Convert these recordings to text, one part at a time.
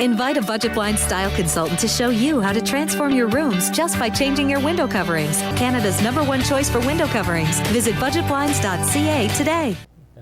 Invite a Budget Blinds style consultant to show you how to transform your rooms just by changing your window coverings. Canada's #1 choice for window coverings. Visit budgetblinds.ca today.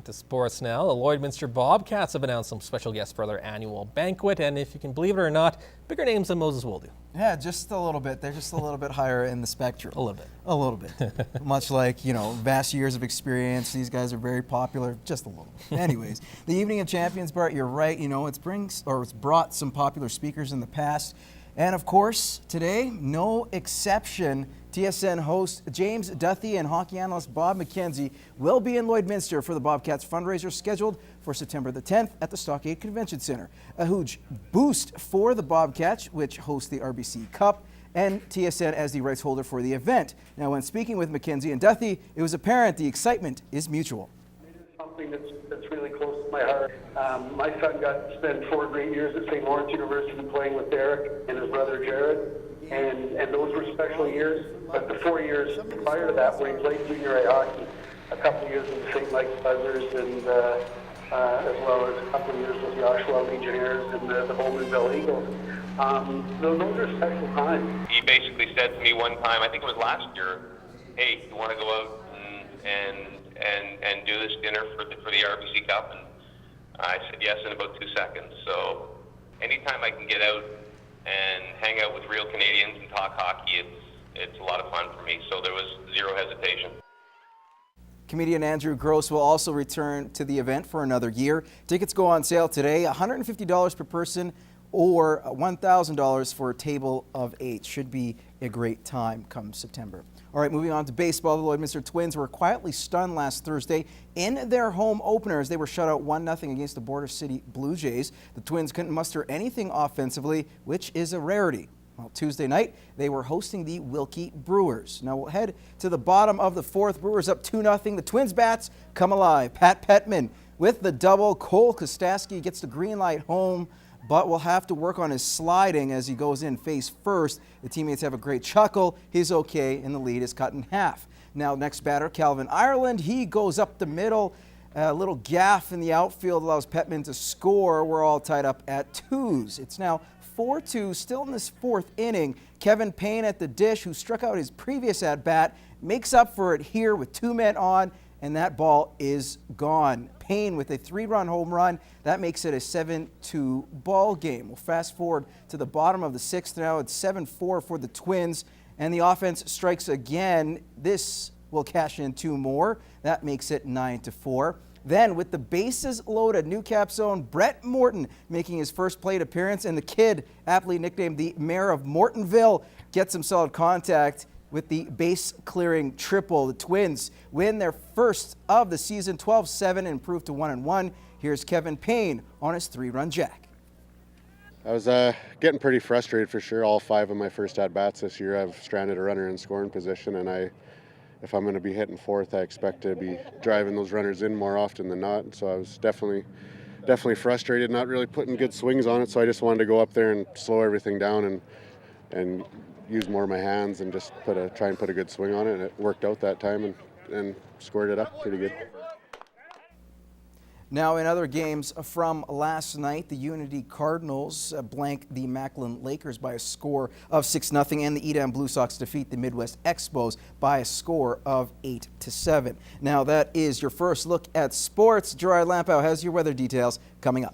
To sports now, the Lloydminster Bobcats have announced some special guests for their annual banquet, and if you can believe it or not, bigger names than Moses Woldu. Yeah, just a little bit. They're just a little bit higher in the spectrum. A little bit. A little bit. Much like, vast years of experience. These guys are very popular, just a little. Anyways, the Evening of Champions, Bart, you're right. It's brought some popular speakers in the past. And of course, today, no exception. TSN host James Duthie and hockey analyst Bob McKenzie will be in Lloydminster for the Bobcats fundraiser scheduled for September the 10th at the Stockade Convention Center. A huge boost for the Bobcats, which host the RBC Cup, and TSN as the rights holder for the event. Now, when speaking with McKenzie and Duthie, it was apparent the excitement is mutual. It's something that's really close to my heart. My son got to spend 4 great years at St. Lawrence University playing with Derek and his brother Jared. And those were special years, but the 4 years prior to that, where he played junior A hockey, a couple of years with the St. Mike's Buzzers, and as well as a couple of years with the Oshawa Legionnaires and the Bowmanville Eagles. Those are special times. He basically said to me one time, I think it was last year, "Hey, you want to go out and do this dinner for the RBC Cup?" And I said yes in about 2 seconds. So anytime I can get out and hang out with real Canadians and talk hockey, it's a lot of fun for me, so there was zero hesitation. Comedian Andrew Gross will also return to the event for another year. Tickets go on sale today, $150 per person or $1,000 for a table of 8. Should be a great time come September. All right, moving on to baseball. The Lloydminster Twins were quietly stunned last Thursday in their home opener as they were shut out 1-0 against the Border City Blue Jays. The Twins couldn't muster anything offensively, which is a rarity. Well, Tuesday night, they were hosting the Wilkie Brewers. Now we'll head to the bottom of the 4th. Brewers up 2-0. The Twins bats come alive. Pat Petman with the double. Cole Kostasky gets the green light home, but will have to work on his sliding as he goes in face first. The teammates have a great chuckle. He's okay, and the lead is cut in half. Now, next batter, Calvin Ireland. He goes up the middle. A little gaff in the outfield allows Petman to score. We're all tied up at 2s. It's now 4-2, still in this 4th inning. Kevin Payne at the dish, who struck out his previous at-bat, makes up for it here with 2 men on, and that ball is gone. Payne with a 3-run home run. That makes it a 7-2 ball game. We'll fast forward to the bottom of the 6th now. It's 7-4 for the Twins, and the offense strikes again. This will cash in 2 more. That makes it 9-4. Then, with the bases loaded, Newcap's own Brett Morton making his first plate appearance, and the kid, aptly nicknamed the Mayor of Mortonville, gets some solid contact with the base-clearing triple. The Twins win their first of the season, 12-7, and improve to 1-1. Here's Kevin Payne on his 3-run jack. I was getting pretty frustrated for sure. All 5 of my first at-bats this year, I've stranded a runner in scoring position, and if I'm going to be hitting 4th, I expect to be driving those runners in more often than not. So I was definitely frustrated, not really putting good swings on it. So I just wanted to go up there and slow everything down and use more of my hands and just try and put a good swing on it. And it worked out that time and scored it up pretty good. Now, in other games from last night, the Unity Cardinals blank the Macklin Lakers by a score of 6-0, and the Edam Blue Sox defeat the Midwest Expos by a score of 8-7. Now, that is your first look at sports. Gerard Lampow has your weather details coming up.